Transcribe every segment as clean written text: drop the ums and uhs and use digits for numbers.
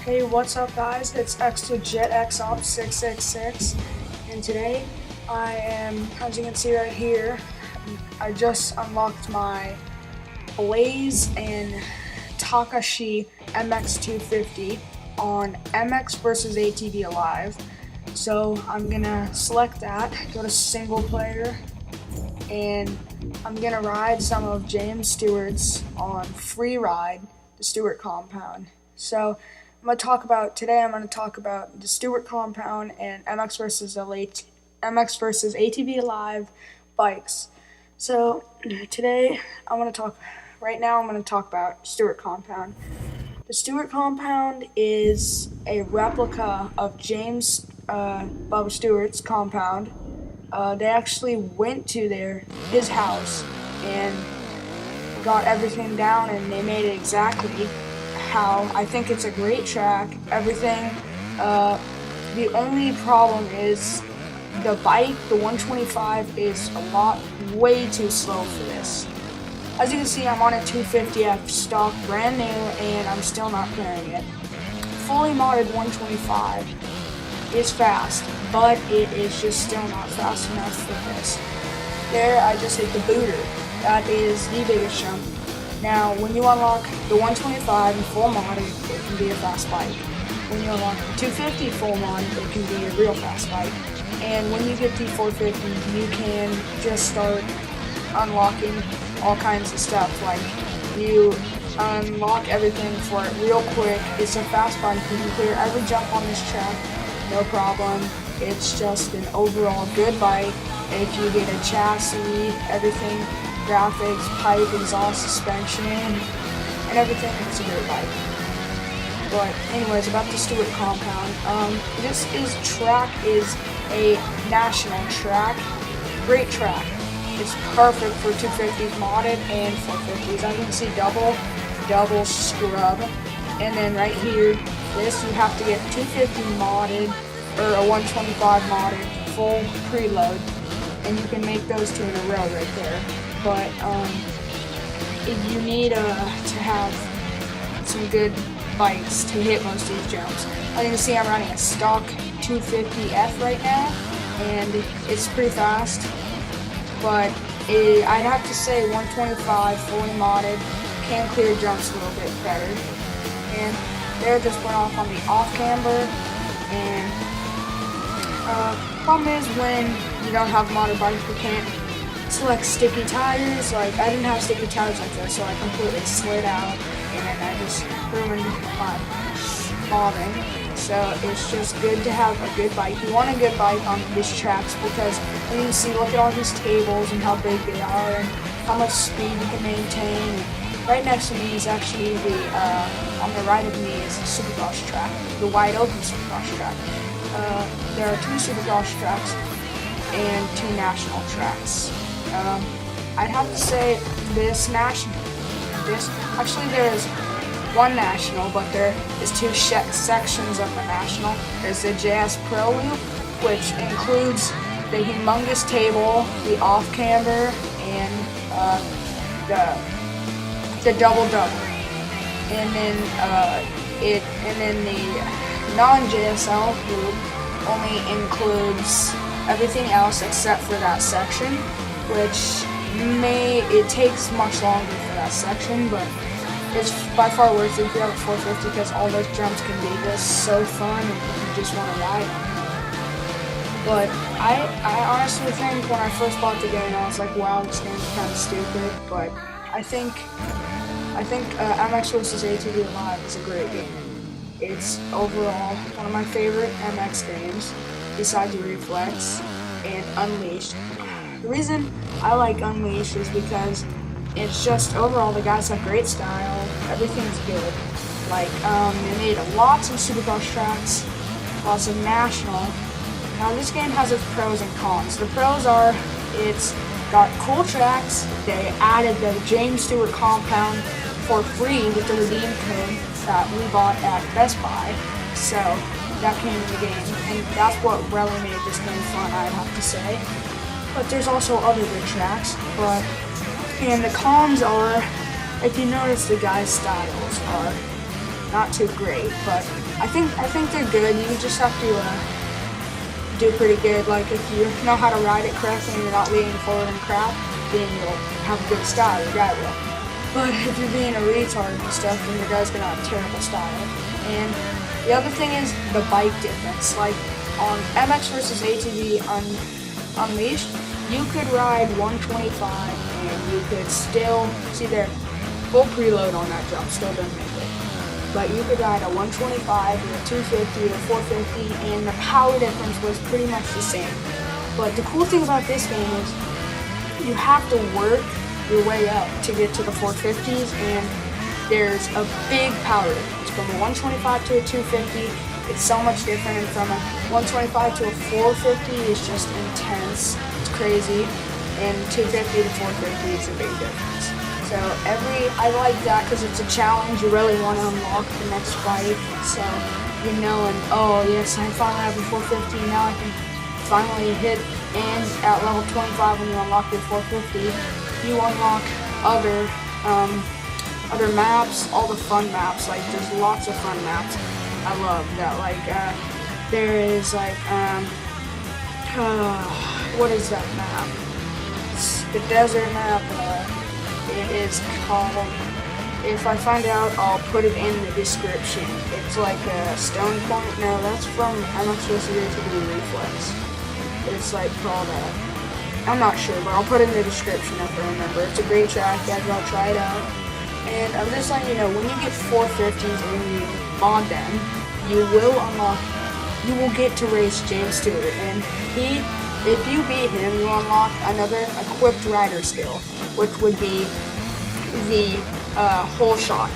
Hey, what's up guys? It's XJetXOp666 and today I am, as you can see right here, I just unlocked my Blaze and Takashi MX250 on MX versus Atv Alive. So I'm gonna select that, go to single player, and I'm gonna ride some of James Stewart's on Free Ride, the Stewart compound. So I'm going to talk about the Stewart compound and MX versus ATV Alive bikes. So today I'm going to talk about Stewart compound. The Stewart compound is a replica of James Bubba Stewart's compound. They actually went to his house and got everything down, and they made it exactly how I think it's a great track. Everything. The only problem is the bike, the 125, is way too slow for this. As you can see, I'm on a 250F stock, brand new, and I'm still not clearing it. Fully modded 125 is fast, but it is just still not fast enough for this. There, I just hit the booter. That is the biggest jump. Now, when you unlock the 125 and full modded, it can be a fast bike. When you unlock the 250 full modded, it can be a real fast bike. And when you get the 450, you can just start unlocking all kinds of stuff. Like, you unlock everything for it real quick. It's a fast bike. You can clear every jump on this track, no problem. It's just an overall good bike. If you get a chassis, everything, graphics, pipe, exhaust, suspension, and everything, it's a great bike. But anyways, about the Stewart compound, this track is a national track, great track. It's perfect for 250s modded and 450s. As you can see, double scrub, and then right here, this you have to get 250 modded or a 125 modded full preload, and you can make those two in a row right there. But you need to have some good bikes to hit most of these jumps. As you can see, I'm running a stock 250F right now, and it's pretty fast. But I'd have to say 125 fully modded can clear jumps a little bit better. And there, just went off on the off camber. And problem is, when you don't have a modded bike, you can't select sticky tires. Like, I didn't have sticky tires like this, so I completely slid out, and then I just ruined my modding. So it's just good to have a good bike. You want a good bike on these tracks because you can see, look at all these tables and how big they are and how much speed you can maintain. Right next to me is actually on the right of me is the Supercross track, the wide open Supercross track. There are 2 Supercross tracks and 2 national tracks. I'd have to say there is 1 national, but there is 2 sections of the national. There's the JS Pro Loop, which includes the humongous table, the off camber, and the double, and then the non-JSL loop only includes everything else except for that section, which it takes much longer for that section, but it's by far worth it if you have a 450 because all those jumps can be just so fun and you just want to ride on it. But I honestly think when I first bought the game, I was like, wow, this game's kind of stupid, but I think MX vs. ATV Alive is a great game. It's overall one of my favorite MX games, besides Reflex and Unleashed. The reason I like Unleashed is because it's just overall the guys have great style, everything's good. Like, they made lots of Supercross tracks, lots of national. Now this game has its pros and cons. The pros are, it's got cool tracks. They added the James Stewart compound for free with the redeem code that we bought at Best Buy. So that came in the game, and that's what really made this game fun, I'd have to say. But there's also other good tracks, and the cons are, if you notice, the guys' styles are not too great, but I think they're good. You just have to do pretty good. Like if you know how to ride it correctly and you're not leaning forward and crap, then you'll have a good style. Your guy will. But if you're being a retard and stuff, then your guy's gonna have terrible style. And the other thing is the bike difference. Like on MX versus ATV Unleashed, you could ride 125 and you could still see their full preload on that jump still doesn't make it. But you could ride a 125 or a 250 or 450 and the power difference was pretty much the same. But the cool thing about this game is you have to work your way up to get to the 450s, and there's a big power difference. From a 125 to a 250, it's so much different, and from a 125 to a 450 is just intense. It's crazy. And 250 to 450 is a big difference. So I like that because it's a challenge. You really want to unlock the next bike. So you know, and oh yes, I finally have a 450. Now I can finally hit. And at level 25, when you unlock your 450, you unlock other maps, all the fun maps. Like there's lots of fun maps. I love that. Like there is like what is that map? It's the desert map. It is called. If I find out, I'll put it in the description. It's like a Stone Point. No, that's from MX vs. ATV Reflex. It's like called I'm not sure, but I'll put it in the description if I remember. It's a great track, guys. I'll try it out. And I'm just letting you know, when you get 450s and you mod them, you will get to race James Stewart. And if you beat him, you unlock another equipped rider skill, which would be the hole shot.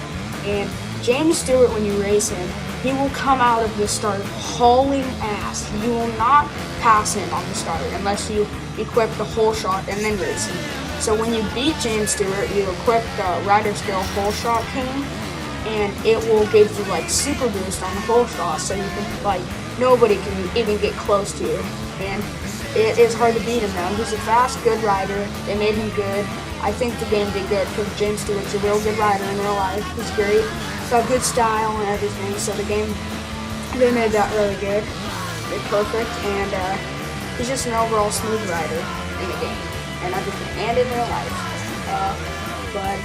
And James Stewart, when you race him, he will come out of the start hauling ass. You will not pass him on the start unless you equip the hole shot and then race him. So when you beat James Stewart, you equip the rider skill hole shot king, and it will give you like super boost on the hole shot, so you can like nobody can even get close to you. And it is hard to beat him now. He's a fast, good rider. They made him good. I think the game did good because James Stewart's a real good rider in real life. He's great. He's got good style and everything. So the game, they made that really good. They're perfect, and he's just an overall smooth rider in the game and everything, and in real life. But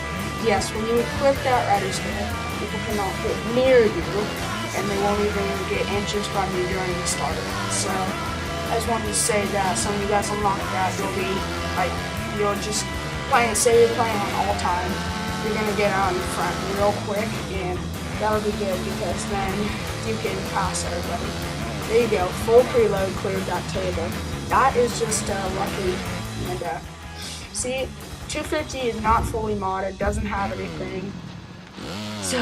yes, when you equip that rider skill, people cannot get near you, and they won't even get inches from you during the start. So I just wanted to say that some of you guys unlock that, you'll just playing, say you're playing on all time, you're gonna get out in front real quick, and that'll be good because then you can pass everybody. There you go, full preload, cleared that table. That is just lucky. And see, 250 is not fully modded, doesn't have anything. So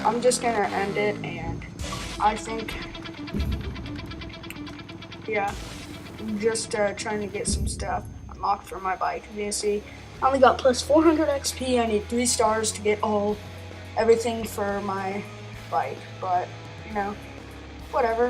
I'm just gonna end it, and I think, yeah, I'm just trying to get some stuff unlocked for my bike. You see, I only got plus 400 XP. I need 3 stars to get everything for my bike, but you know, whatever.